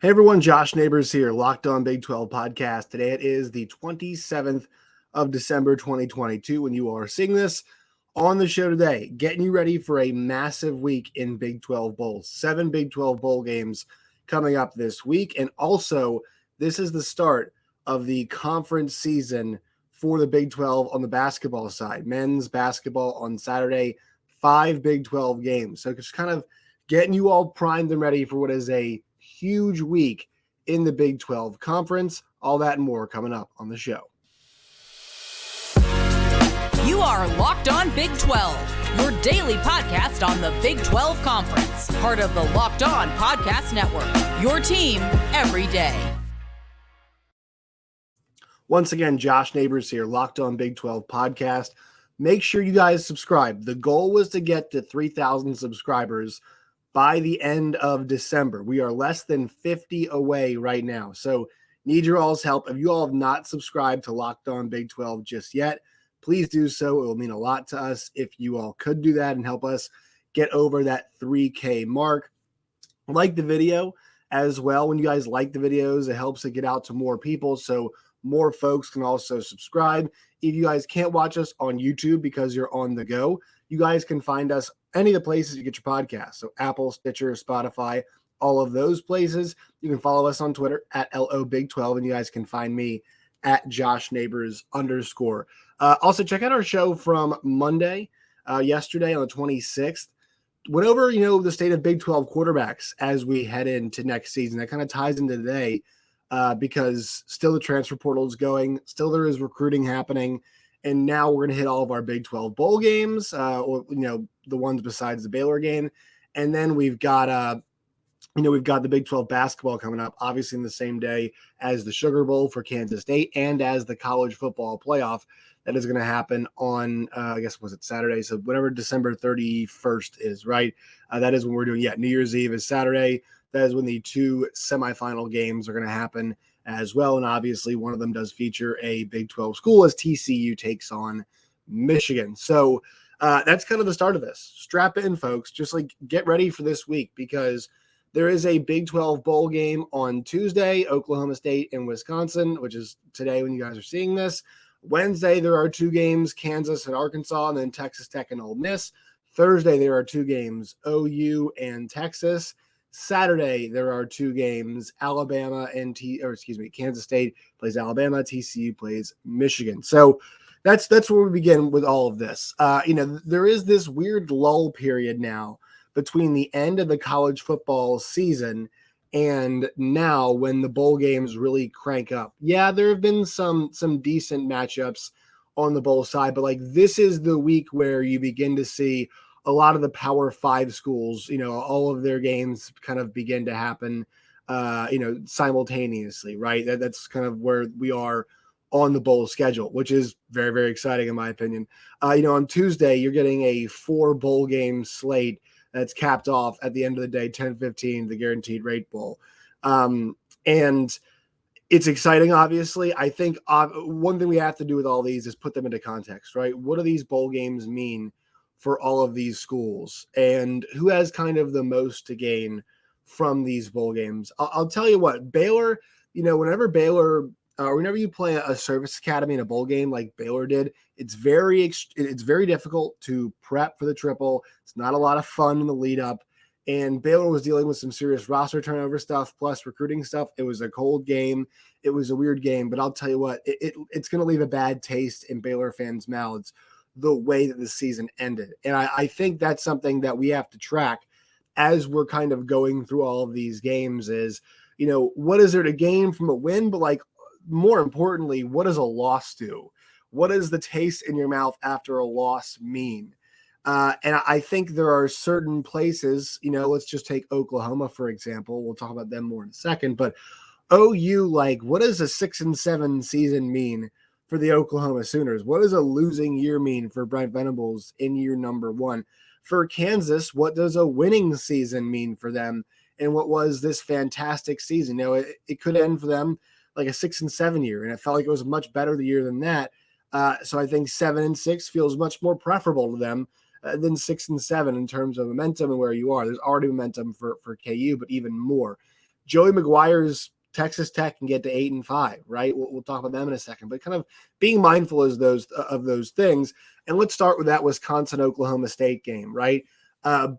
Hey everyone, Josh Neighbors here, Locked On Big 12 podcast. Today it is the 27th of December 2022 when you are seeing this. On the show today, getting you ready for a massive week in Big 12 Bowls. 7 Big 12 Bowl games coming up this week. And also, this is the start of the conference season for the Big 12 on the basketball side. Men's basketball on Saturday, 5 Big 12 games. So just kind of getting you all primed and ready for what is a huge week in the Big 12 Conference. All that and more coming up on the show. You are Locked On Big 12, your daily podcast on the Big 12 Conference, part of the Locked On Podcast Network, your team every day. Once again, Josh Neighbors here, Locked On Big 12 podcast. Make sure you guys subscribe. The goal was to get to 3,000 subscribers by the end of December. We are less than 50 away right now. So need your all's help. If you all have not subscribed to Locked On Big 12 just yet, please do so. It will mean a lot to us if you all could do that and help us get over that 3K mark. Like the video as well. When you guys like the videos, it helps to get out to more people so more folks can also subscribe. If you guys can't watch us on YouTube because you're on the go, you guys can find us any of the places you get your podcasts. So Apple, Stitcher, Spotify, all of those places. You can follow us on Twitter at LOBig12, and you guys can find me at JoshNeighbors_. Also, check out our show from Monday, yesterday on the 26th. Went over, the state of Big 12 quarterbacks as we head into next season. That kind of ties into today because still the transfer portal is going. Still there is recruiting happening. And now we're going to hit all of our Big 12 bowl games, or the ones besides the Baylor game. And then we've got we've got the Big 12 basketball coming up, obviously in the same day as the Sugar Bowl for Kansas State and as the college football playoff that is going to happen on, was it Saturday? So whatever December 31st is, right? That is when we're doing, New Year's Eve is Saturday. That is when the two semifinal games are going to happen as well. And obviously one of them does feature a Big 12 school as TCU takes on Michigan. So that's kind of the start of this. Strap in, folks. Just get ready for this week because there is a Big 12 bowl game on Tuesday, Oklahoma State and Wisconsin, which is today when you guys are seeing this. Wednesday, there are two games, Kansas and Arkansas, and then Texas Tech and Ole Miss. Thursday, there are two games, OU and Texas. Saturday, there are two games, Alabama and Kansas State plays Alabama, TCU plays Michigan. So that's where we begin with all of this. There is this weird lull period now between the end of the college football season and now when the bowl games really crank up. Yeah, there have been some decent matchups on the bowl side, but this is the week where you begin to see a lot of the Power 5 schools, all of their games kind of begin to happen, simultaneously, right? That's kind of where we are on the bowl schedule, which is very, very exciting in my opinion. On Tuesday, you're getting a 4 bowl game slate that's capped off at the end of the day, 10-15, the Guaranteed Rate Bowl. And it's exciting, obviously. I think one thing we have to do with all these is put them into context, right? What do these bowl games mean for all of these schools? And who has kind of the most to gain from these bowl games? I'll tell you what, Baylor, whenever you play a service academy in a bowl game like Baylor did, it's very difficult to prep for the triple. It's not a lot of fun in the lead up. And Baylor was dealing with some serious roster turnover stuff, plus recruiting stuff. It was a cold game. It was a weird game. But I'll tell you what, it's going to leave a bad taste in Baylor fans' mouths the way that the season ended. And I think that's something that we have to track as we're kind of going through all of these games is, what is there to gain from a win? But more importantly, what does a loss do? What does the taste in your mouth after a loss mean? And I think there are certain places, let's just take Oklahoma, for example. We'll talk about them more in a second, but OU, what does a 6-7 season mean for the Oklahoma Sooners? What does a losing year mean for Brent Venables in year number 1? For Kansas, what does a winning season mean for them? And what was this fantastic season? It could end for them like a 6-7 year, and it felt like it was much better the year than that. So I think 7-6 feels much more preferable to them than 6-7 in terms of momentum and where you are. There's already momentum for KU, but even more. Joey McGuire's Texas Tech can get to 8-5, right? We'll talk about them in a second, but kind of being mindful of those things. And let's start with that Wisconsin-Oklahoma State game, right?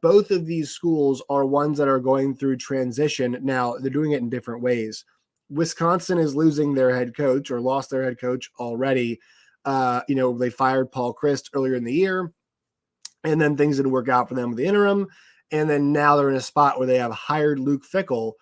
Both of these schools are ones that are going through transition. Now, they're doing it in different ways. Wisconsin is losing their head coach or lost their head coach already. They fired Paul Chryst earlier in the year, and then things didn't work out for them with the interim. And then now they're in a spot where they have hired Luke Fickell,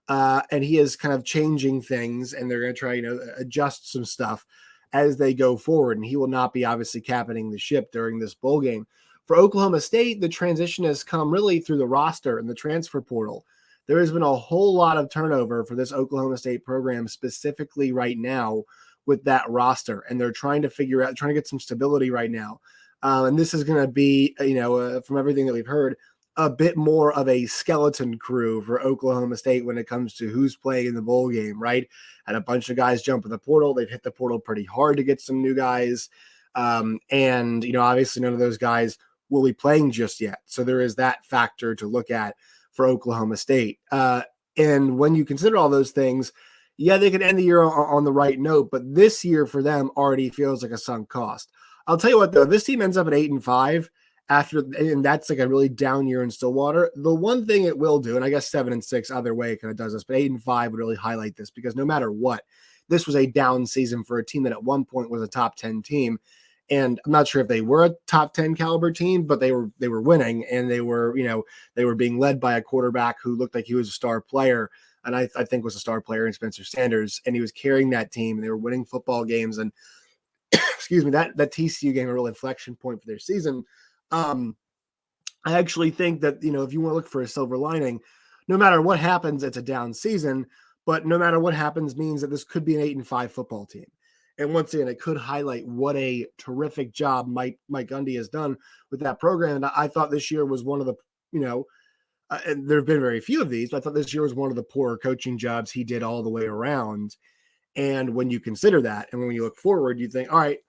and he is kind of changing things, and they're going to try, adjust some stuff as they go forward. And he will not be obviously captaining the ship during this bowl game. For Oklahoma State, the transition has come really through the roster and the transfer portal. There has been a whole lot of turnover for this Oklahoma State program specifically right now with that roster, and they're trying to get some stability right now. And this is going to be, from everything that we've heard, a bit more of a skeleton crew for Oklahoma State when it comes to who's playing in the bowl game, right? And a bunch of guys jump in the portal. They've hit the portal pretty hard to get some new guys. Obviously none of those guys will be playing just yet. So there is that factor to look at for Oklahoma State. And when you consider all those things, yeah, they could end the year on the right note, but this year for them already feels like a sunk cost. I'll tell you what, though, this team ends up at 8-5 and that's like a really down year in Stillwater. The one thing it will do, and I guess 7-6 either way kind of does this, but 8-5 would really highlight this because no matter what, this was a down season for a team that at one point was a top 10 team. And I'm not sure if they were a top 10 caliber team, but they were winning, and they were being led by a quarterback who looked like he was a star player. And I think was a star player in Spencer Sanders, and he was carrying that team, and they were winning football games. And excuse me, that TCU game, a real inflection point for their season. I actually think that, if you want to look for a silver lining, no matter what happens, it's a down season, but no matter what happens means that this could be an 8-5 football team. And once again, it could highlight what a terrific job Mike Gundy has done with that program. And I thought this year was one of the, and there have been very few of these, but I thought this year was one of the poorer coaching jobs he did all the way around. And when you consider that, and when you look forward, you think, all right,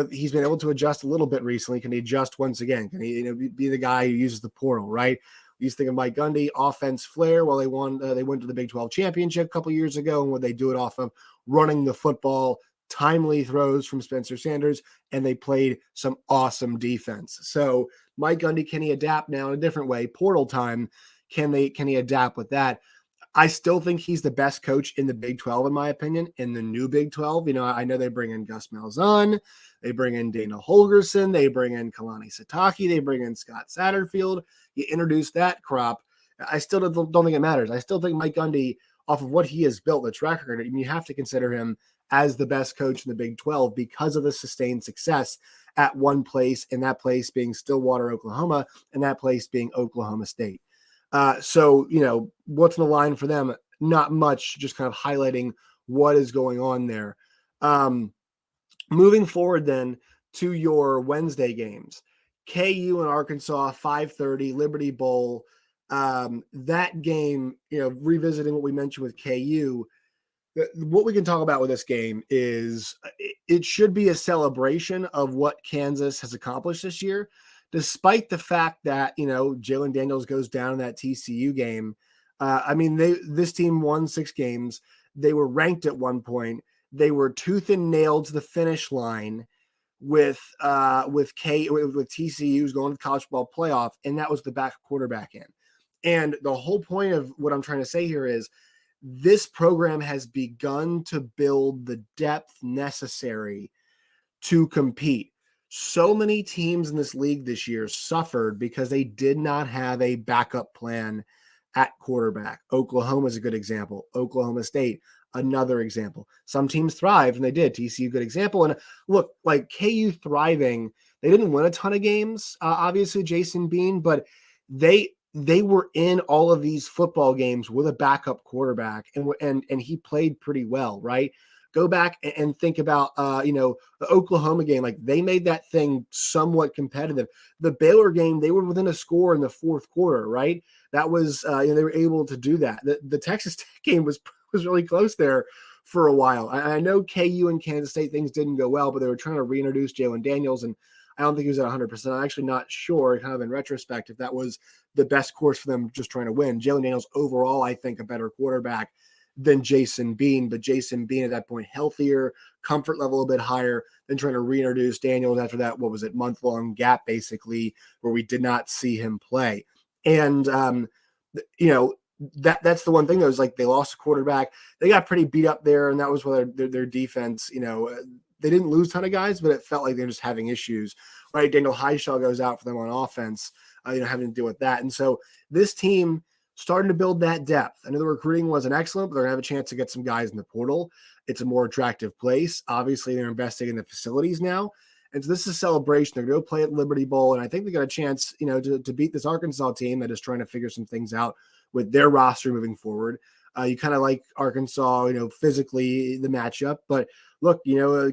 he's been able to adjust a little bit recently. Can he adjust once again? Can he be the guy who uses the portal, right? We used to think of Mike Gundy, offense flair. Well, they went to the Big 12 championship a couple years ago, and would they do it off of running the football, timely throws from Spencer Sanders, and they played some awesome defense. So Mike Gundy, can he adapt now in a different way? Portal time, can he adapt with that? I still think he's the best coach in the Big 12, in my opinion, in the new Big 12. I know they bring in Gus Malzahn, they bring in Dana Holgorsen, they bring in Kalani Sitake, they bring in Scott Satterfield. You introduce that crop. I still don't think it matters. I still think Mike Gundy, off of what he has built, the track record, you have to consider him as the best coach in the Big 12 because of the sustained success at one place, and that place being Stillwater, Oklahoma, and that place being Oklahoma State. So, what's on the line for them? Not much, just kind of highlighting what is going on there. Moving forward then to your Wednesday games, KU and Arkansas, 5:30, Liberty Bowl. That game, revisiting what we mentioned with KU, what we can talk about with this game is it should be a celebration of what Kansas has accomplished this year, despite the fact that, Jalen Daniels goes down in that TCU game. This team won 6 games. They were ranked at one point. They were tooth and nail to the finish line with TCU's going to the college football playoff, and that was the back quarterback in. And the whole point of what I'm trying to say here is this program has begun to build the depth necessary to compete. So many teams in this league this year suffered because they did not have a backup plan at quarterback. Oklahoma is a good example. Oklahoma State, another example. Some teams thrived, and they did. TCU, good example. And look, like KU thriving, they didn't win a ton of games, obviously, Jason Bean, but they were in all of these football games with a backup quarterback, and he played pretty well, right? Go back and think about, the Oklahoma game. Like, they made that thing somewhat competitive. The Baylor game, they were within a score in the fourth quarter, right? That was, they were able to do that. The Texas Tech game was really close there for a while. I know KU and Kansas State, things didn't go well, but they were trying to reintroduce Jalen Daniels, and I don't think he was at 100%. I'm actually not sure, kind of in retrospect, if that was the best course for them just trying to win. Jalen Daniels overall, I think, a better quarterback than Jason Bean, but Jason Bean at that point healthier, comfort level a bit higher than trying to reintroduce Daniels after that, what was it, month-long gap basically, where we did not see him play. And, that's the one thing that was like they lost a quarterback. They got pretty beat up there, and that was where their defense, they didn't lose a ton of guys, but it felt like they're just having issues, right? Daniel Highshaw goes out for them on offense, having to deal with that. And so this team starting to build that depth. I know the recruiting wasn't excellent, but they're going to have a chance to get some guys in the portal. It's a more attractive place. Obviously, they're investing in the facilities now. And so this is a celebration. They're going to go play at Liberty Bowl, and I think they got a chance, to beat this Arkansas team that is trying to figure some things out with their roster moving forward. You kind of like Arkansas, physically the matchup. But look,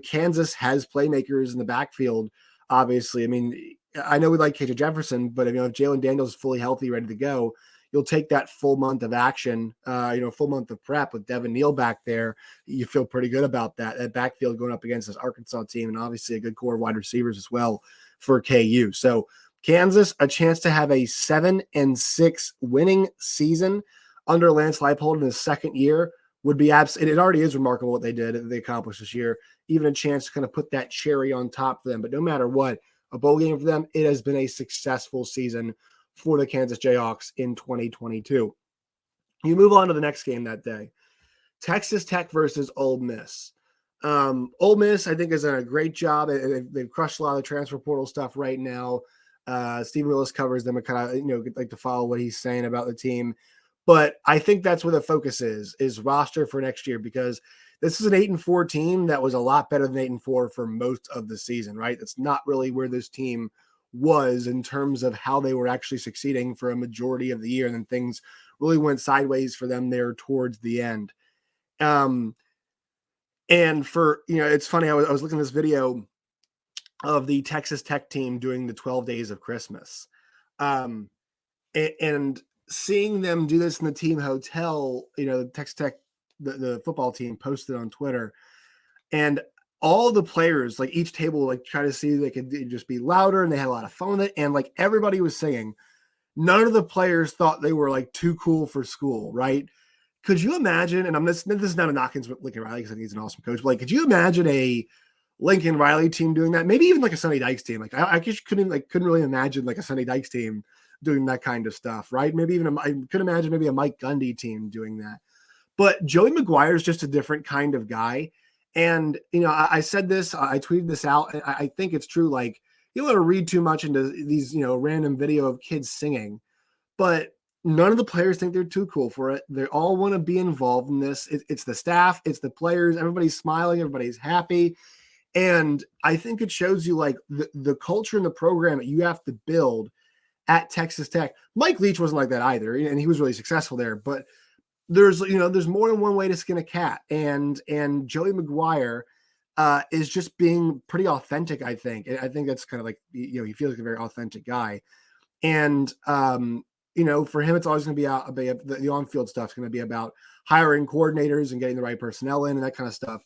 Kansas has playmakers in the backfield, obviously. I mean, I know we like KJ Jefferson, but if Jalen Daniels is fully healthy, ready to go, you'll take that full month of action, full month of prep with Devin Neal back there. You feel pretty good about that backfield going up against this Arkansas team, and obviously a good core of wide receivers as well for KU. So Kansas, a chance to have a 7-6 winning season under Lance Leipold in his second year would be it already is remarkable what they accomplished this year. Even a chance to kind of put that cherry on top for them. But no matter what, a bowl game for them, it has been a successful season for the Kansas Jayhawks in 2022. You move on to the next game that day. Texas Tech versus Ole Miss. Ole Miss, I think, has done a great job. They've crushed a lot of the transfer portal stuff right now. Stephen Willis covers them and kind of, like to follow what he's saying about the team. But I think that's where the focus is roster for next year, because this is an 8-4 team that was a lot better than 8-4 for most of the season, right? That's not really where this team was in terms of how they were actually succeeding for a majority of the year. And then things really went sideways for them there towards the end. And for, it's funny, I was looking at this video of the Texas Tech team doing the 12 days of Christmas. And seeing them do this in the team hotel, Texas Tech, the football team posted on Twitter, and all the players, like each table, like try to see if they could just be louder, and they had a lot of fun with it. And like everybody was singing, none of the players thought they were like too cool for school, right? Could you imagine? And this is not a knock against Lincoln Riley, because I think he's an awesome coach. But like, could you imagine a Lincoln Riley team doing that? Maybe even like a Sonny Dykes team. Like I just couldn't really imagine like a Sonny Dykes team doing that kind of stuff, right? Maybe even I could imagine maybe a Mike Gundy team doing that. But Joey McGuire is just a different kind of guy. And, I said this, I tweeted this out, and I think it's true. Like, you don't want to read too much into these, random video of kids singing, but none of the players think they're too cool for it. They all want to be involved in this. It's the staff, it's the players, everybody's smiling, everybody's happy. And I think it shows you like the culture and the program that you have to build at Texas Tech. Mike Leach wasn't like that either, and he was really successful there, but there's more than one way to skin a cat, and Joey McGuire is just being pretty authentic. I think that's kind of like, he feels like a very authentic guy, and for him, it's always going to be about the on-field stuff is going to be about hiring coordinators and getting the right personnel in and that kind of stuff.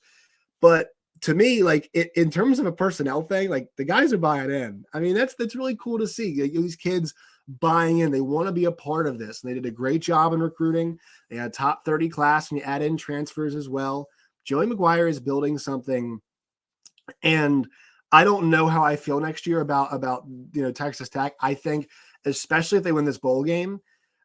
But to me, like in terms of a personnel thing, like the guys are buying in. I mean, that's really cool to see. These kids buying in. They want to be a part of this. And they did a great job in recruiting. They had a top 30 class, and you add in transfers as well. Joey McGuire is building something. And I don't know how I feel next year about Texas Tech. I think, especially if they win this bowl game,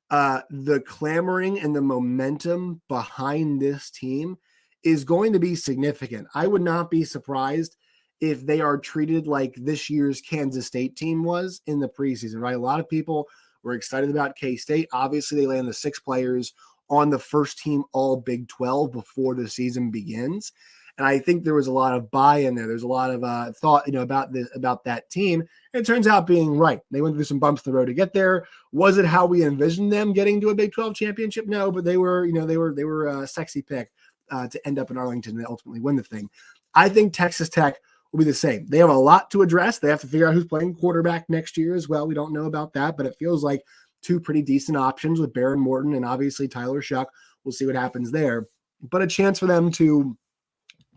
the clamoring and the momentum behind this team is going to be significant. I would not be surprised if they are treated like this year's Kansas State team was in the preseason, right? A lot of people were excited about K-State. Obviously, they land the 6 players on the first team all Big 12 before the season begins. And I think there was a lot of buy-in there. There's a lot of thought, about that team. And it turns out being right. They went through some bumps in the road to get there. Was it how we envisioned them getting to a Big 12 championship? No, but they were a sexy pick to end up in Arlington and ultimately win the thing. I think Texas Tech will be the same. They have a lot to address. They have to figure out who's playing quarterback next year as well. We don't know about that, but it feels like 2 pretty decent options with Baron Morton and obviously Tyler Shuck. We'll see what happens there. But a chance for them to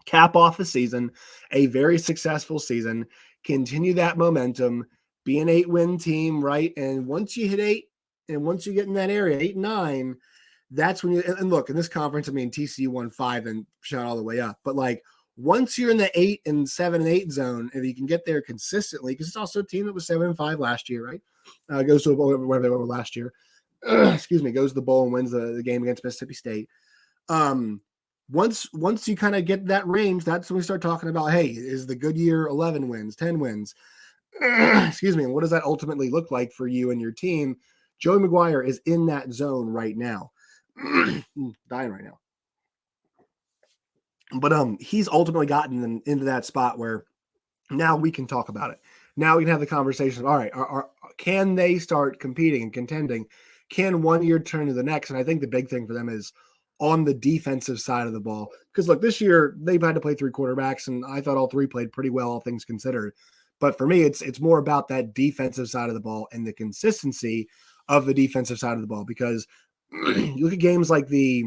cap off the season, a very successful season, continue that momentum, be an 8-win team, right? And once you hit 8, And once you get in that area, 8 and 9, that's when you, and look, in this conference, I mean, TCU won 5 and shot all the way up. But like, once you're in the 8 and 7 and 8 zone, if you can get there consistently, because it's also a team that was 7 and 5 last year, right? Goes to a bowl, whatever they were last year. Excuse me, goes to the bowl and wins the game against Mississippi State. Once you kind of get that range, that's when we start talking about, hey, is the good year 11 wins, 10 wins? Excuse me. And what does that ultimately look like for you and your team? Joey McGuire is in that zone right now. Dying right now. But he's ultimately gotten into that spot where now we can talk about it. Now we can have the conversation of, all right, can they start competing and contending? Can 1 year turn to the next? And I think the big thing for them is on the defensive side of the ball. Because look, this year they've had to play 3 quarterbacks, and I thought all 3 played pretty well, all things considered. But for me, it's more about that defensive side of the ball and the consistency of the defensive side of the ball. Because you look at games like the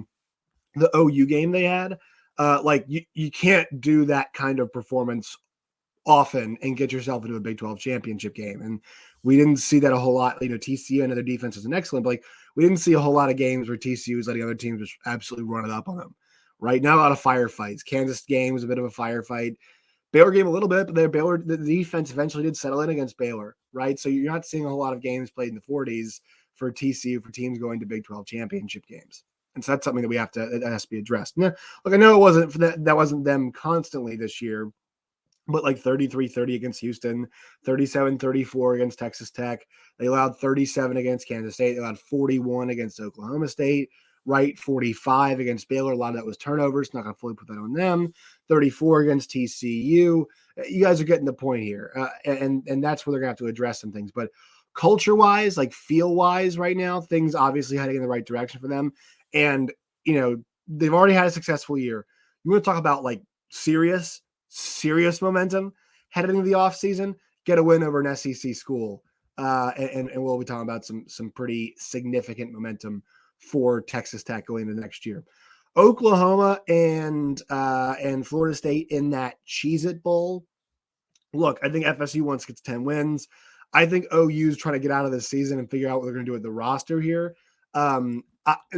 OU game they had, like you can't do that kind of performance often and get yourself into a Big 12 championship game. And we didn't see that a whole lot. You know, TCU and their defense is an excellent, but like we didn't see a whole lot of games where TCU was letting other teams just absolutely run it up on them. Right now, a lot of firefights. Kansas game was a bit of a firefight. Baylor game a little bit, but the defense eventually did settle in against Baylor, right? So you're not seeing a whole lot of games played in the 40s for TCU for teams going to Big 12 championship games. And so that's something that has to be addressed. Now, look, I know it wasn't that wasn't them constantly this year, but like 33-30 against Houston, 37-34 against Texas Tech. They allowed 37 against Kansas State. They allowed 41 against Oklahoma State, right? 45 against Baylor. A lot of that was turnovers. Not going to fully put that on them. 34 against TCU. You guys are getting the point here. And that's where they're going to have to address some things. But culture-wise, like feel-wise right now, things obviously heading in the right direction for them. And, you know, they've already had a successful year. You want to talk about like serious momentum heading into the offseason, get a win over an SEC school. And we'll be talking about some pretty significant momentum for Texas Tech going into next year. Oklahoma and Florida State in that Cheez-It Bowl. Look, I think FSU once gets 10 wins. I think OU's trying to get out of this season and figure out what they're going to do with the roster here.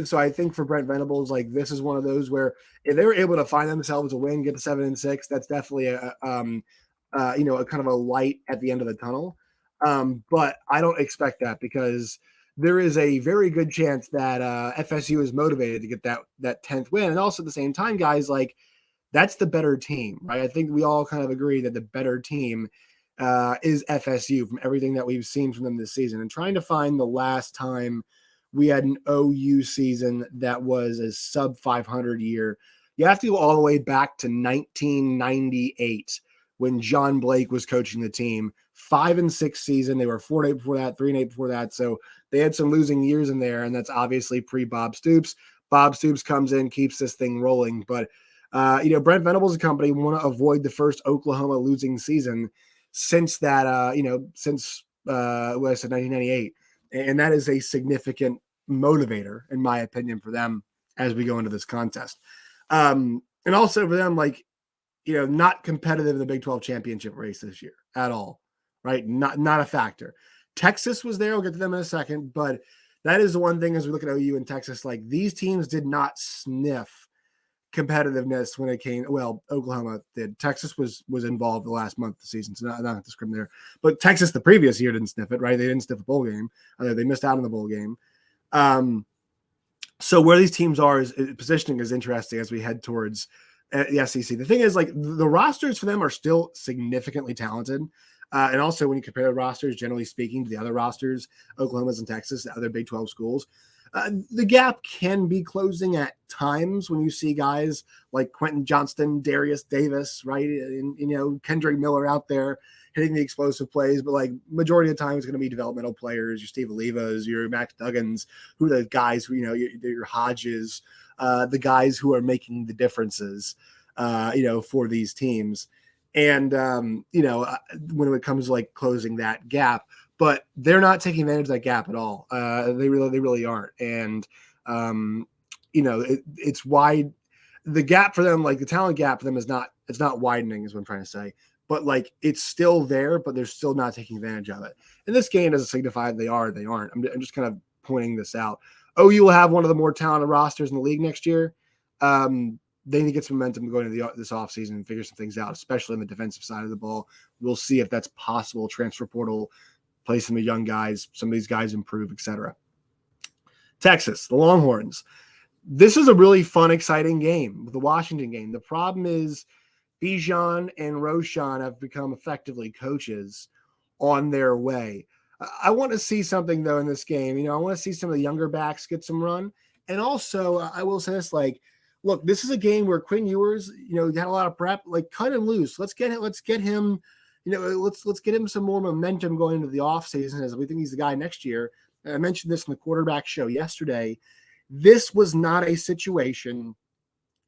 So I think for Brent Venables, like this is one of those where if they were able to find themselves a win, get to 7-6, that's definitely a kind of a light at the end of the tunnel. But I don't expect that because there is a very good chance that FSU is motivated to get that 10th win. And also at the same time, guys, like that's the better team, right? I think we all kind of agree that the better team is FSU from everything that we've seen from them this season. And trying to find the last time we had an OU season that was a sub 500 year. You have to go all the way back to 1998 when John Blake was coaching the team. 5-6 season. They were 4-8 before that, 3-8 before that. So they had some losing years in there, and that's obviously pre-Bob Stoops. Bob Stoops comes in, keeps this thing rolling. But, Brent Venables' company want to avoid the first Oklahoma losing season since that, since 1998. And that is a significant motivator, in my opinion, for them as we go into this contest. And also for them, not competitive in the Big 12 championship race this year at all, right? Not a factor. Texas was there. We'll get to them in a second. But that is the one thing as we look at OU and Texas, like these teams did not sniff competitiveness when it came. Well, Oklahoma did. Texas was involved the last month of the season, so not to scream there. But Texas the previous year didn't sniff it, right? They didn't sniff a bowl game. They missed out on the bowl game. So where these teams are is positioning is interesting as we head towards the SEC. The thing is, like the rosters for them are still significantly talented. And also when you compare the rosters, generally speaking, to the other rosters, Oklahoma's and Texas, the other Big 12 schools, the gap can be closing at times when you see guys like Quentin Johnston, Darius Davis, right? And, Kendrick Miller out there hitting the explosive plays, but like majority of the time it's going to be developmental players, your Steve Olivas, your Max Duggans, who are the guys who, your Hodges, the guys who are making the differences, for these teams. And, when it comes to like closing that gap, but they're not taking advantage of that gap at all. They really aren't. And, it's wide. The gap for them, like the talent gap for them it's not widening is what I'm trying to say, but like it's still there, but they're still not taking advantage of it. And this game doesn't signify they are, they aren't. I'm just kind of pointing this out. OU will have one of the more talented rosters in the league next year. They need to get some momentum going into this offseason and figure some things out, especially on the defensive side of the ball. We'll see if that's possible. Transfer portal, play some of the young guys, some of these guys improve, etc. Texas, the Longhorns. This is a really fun, exciting game, the Washington game. The problem is Bijan and Roshan have become effectively coaches on their way. I want to see something, though, in this game. I want to see some of the younger backs get some run. And also, I will say this, look, this is a game where Quinn Ewers, had a lot of prep. Cut him loose. Let's get him, let's get him some more momentum going into the offseason, as we think he's the guy next year. I mentioned this in the quarterback show yesterday. This was not a situation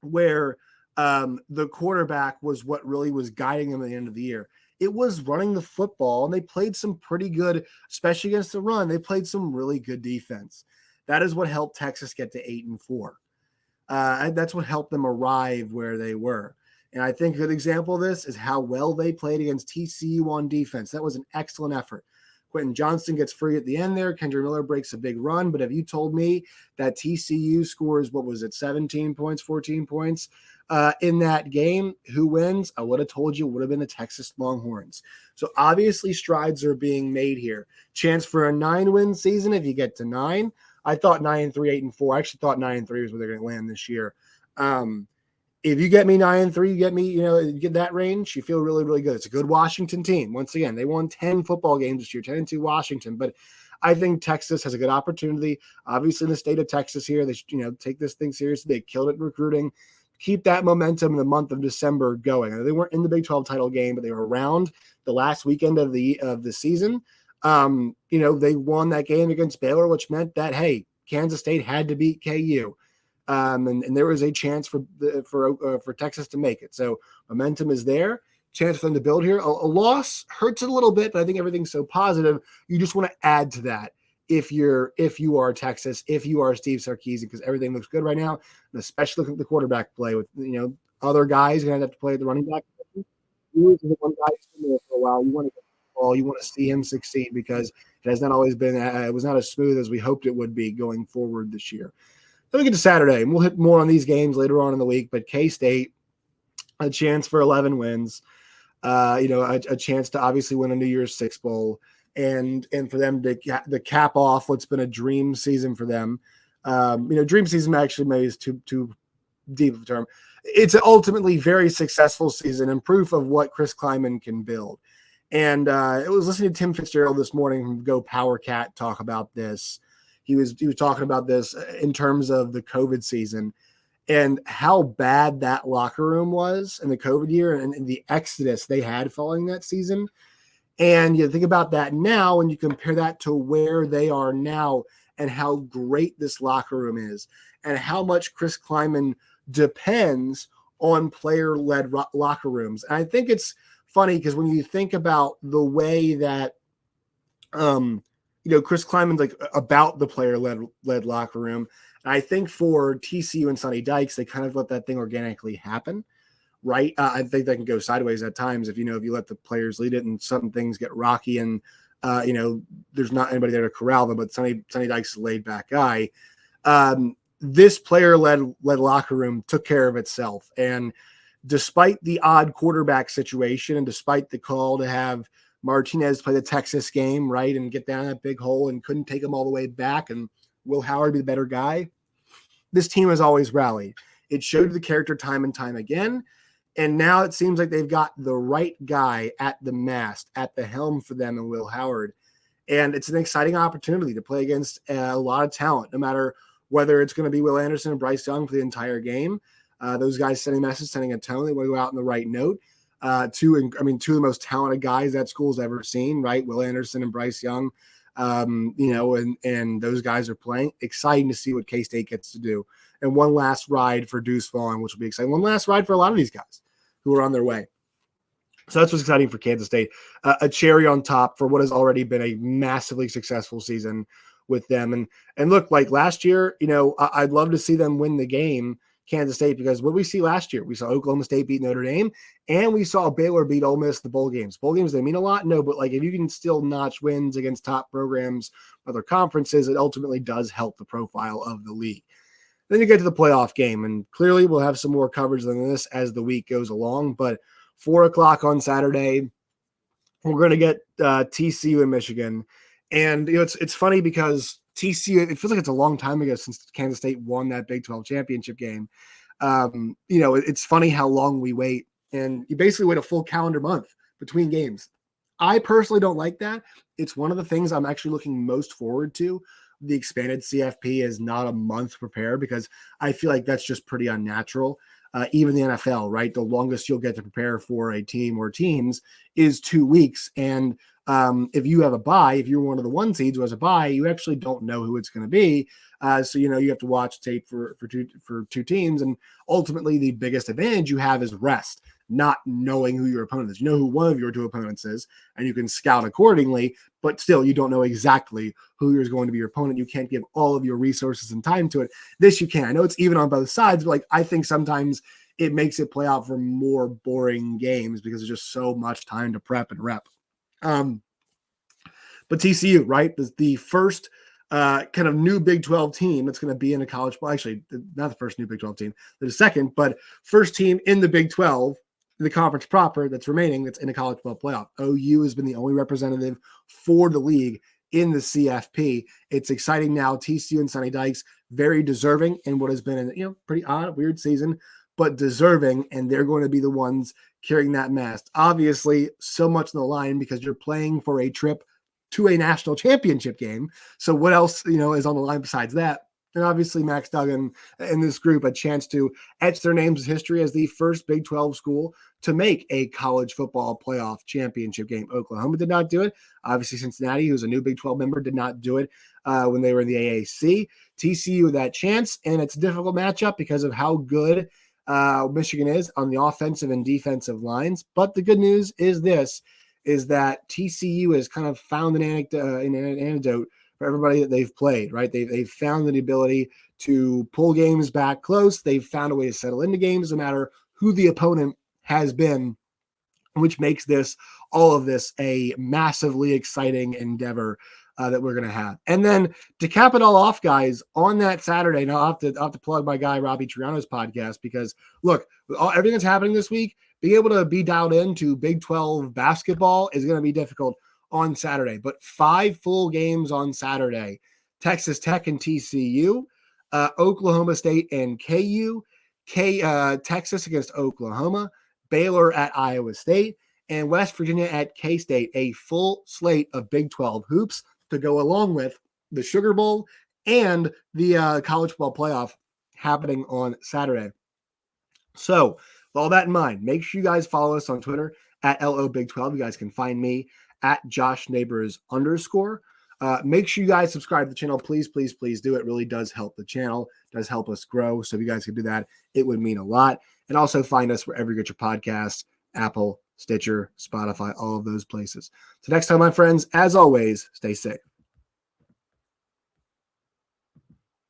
where the quarterback was what really was guiding them at the end of the year. It was running the football, and they played some pretty good, especially against the run. They played some really good defense. That is what helped Texas get to 8-4. That's what helped them arrive where they were. And I think a good example of this is how well they played against TCU on defense. That was an excellent effort. Quentin Johnston gets free at the end there. Kendra Miller breaks a big run. But if you told me that TCU scores, 17 points, 14 points in that game, who wins? I would have told you it would have been the Texas Longhorns. So obviously strides are being made here. Chance for a 9-win season if you get to 9. I thought 9-3, 8-4. I actually thought 9-3 was where they're going to land this year. If you get me 9-3, you get me, you get that range, you feel really, really good. It's a good Washington team. Once again, they won 10 football games this year, 10-2 Washington. But I think Texas has a good opportunity. Obviously, in the state of Texas here, they take this thing seriously. They killed it in recruiting. Keep that momentum in the month of December going. They weren't in the Big 12 title game, but they were around the last weekend of the season. They won that game against Baylor, which meant that, hey, Kansas State had to beat KU. And there was a chance for Texas to make it. So momentum is there. Chance for them to build here. A loss hurts it a little bit, but I think everything's so positive. You just want to add to that if you are Texas, if you are Steve Sarkisian, because everything looks good right now, and especially looking at the quarterback play with other guys going to have to play the running back. One guy who's been there for a while. You want to get the ball. You want to see him succeed because it has not always been. It was not as smooth as we hoped it would be going forward this year. Then we get to Saturday, and we'll hit more on these games later on in the week. But K-State, a chance for 11 wins, a chance to obviously win a New Year's Six Bowl, and for them to cap off what's been a dream season for them. Dream season actually maybe is too deep of a term. It's an ultimately very successful season and proof of what Chris Klieman can build. And it was listening to Tim Fitzgerald this morning from Go Power Cat talk about this. He was talking about this in terms of the COVID season and how bad that locker room was in the COVID year and the exodus they had following that season. And you think about that now and you compare that to where they are now and how great this locker room is and how much Chris Klieman depends on player-led locker rooms. And I think it's funny because when you think about the way that Chris Klieman's about the player-led locker room. And I think for TCU and Sonny Dykes, they kind of let that thing organically happen, right? I think that can go sideways at times if you let the players lead it and some things get rocky and, there's not anybody there to corral them, but Sonny Dykes is a laid-back guy. This player-led locker room took care of itself. And despite the odd quarterback situation and despite the call to have Martinez play the Texas game, right, and get down that big hole and couldn't take him all the way back, and Will Howard be the better guy, this team has always rallied. It showed the character time and time again, and now it seems like they've got the right guy at the mast, at the helm for them and Will Howard, and it's an exciting opportunity to play against a lot of talent, no matter whether it's going to be Will Anderson and Bryce Young for the entire game. Those guys sending a message, sending a tone, they want to go out on the right note. Two of the most talented guys that school's ever seen, right? Will Anderson and Bryce Young, and those guys are playing. Exciting to see what K-State gets to do. And one last ride for Deuce Vaughn, which will be exciting. One last ride for a lot of these guys who are on their way. So that's what's exciting for Kansas State. A cherry on top for what has already been a massively successful season with them. And look, like last year, I'd love to see them win the game Kansas State, because what we see last year, we saw Oklahoma State beat Notre Dame, and we saw Baylor beat Ole Miss in the bowl games. Bowl games, they mean a lot? No, but like if you can still notch wins against top programs, other conferences, it ultimately does help the profile of the league. Then you get to the playoff game, and clearly we'll have some more coverage than this as the week goes along, but 4 o'clock on Saturday, we're going to get TCU in Michigan. And it's funny because TCU, it feels like it's a long time ago since Kansas State won that Big 12 championship game. It's funny how long we wait, and you basically wait a full calendar month between games. I personally don't like that. It's one of the things I'm actually looking most forward to. The expanded CFP is not a month to prepare, because I feel like that's just pretty unnatural. Even the NFL, right? The longest you'll get to prepare for a team or teams is 2 weeks. And if you have a bye, if you're one of the 1 seeds who has a bye, you actually don't know who it's going to be. So, you have to watch tape for two teams. And ultimately, the biggest advantage you have is rest, not knowing who your opponent is. You know who one of your 2 opponents is, and you can scout accordingly, but still you don't know exactly who is going to be your opponent. You can't give all of your resources and time to it. This you can. I know it's even on both sides, but I think sometimes it makes it play out for more boring games because there's just so much time to prep and rep. But TCU, right? The first kind of new Big 12 team that's going to be in a college, well, actually, not the first new Big 12 team, the second, but first team in the Big 12, the conference proper that's remaining, that's in a college football playoff. OU has been the only representative for the league in the CFP. It's exciting now. TCU and Sonny Dykes, very deserving in what has been a pretty odd, weird season, but deserving, and they're going to be the ones carrying that mast. Obviously, so much on the line because you're playing for a trip to a national championship game. So what else, is on the line besides that? And obviously Max Duggan and this group a chance to etch their names in history as the first Big 12 school to make a college football playoff championship game. Oklahoma did not do it. Obviously Cincinnati, who's a new Big 12 member, did not do it when they were in the AAC. TCU with that chance, and it's a difficult matchup because of how good Michigan is on the offensive and defensive lines. But the good news is that TCU has kind of found an antidote for everybody that they've played, right? They've found the ability to pull games back close. They've found a way to settle into games no matter who the opponent has been, which makes all of this a massively exciting endeavor that we're going to have. And then to cap it all off, guys, on that Saturday, now I'll have to plug my guy Robbie Triano's podcast, because look, with everything that's happening this week, being able to be dialed into Big 12 basketball is going to be difficult on Saturday. But 5 full games on Saturday: Texas Tech and TCU, Oklahoma State and KU, Texas against Oklahoma, Baylor at Iowa State, and West Virginia at K-State. A full slate of Big 12 hoops to go along with the Sugar Bowl and the college football playoff happening on Saturday. So with all that in mind, make sure you guys follow us on Twitter at LOBig12. You guys can find me at JoshNeighbors_. Make sure you guys subscribe to the channel. Please, please, please do. It really does help the channel, does help us grow. So if you guys can do that, it would mean a lot. And also find us wherever you get your podcasts: Apple, Stitcher, Spotify, all of those places. So next time, my friends, as always, stay safe.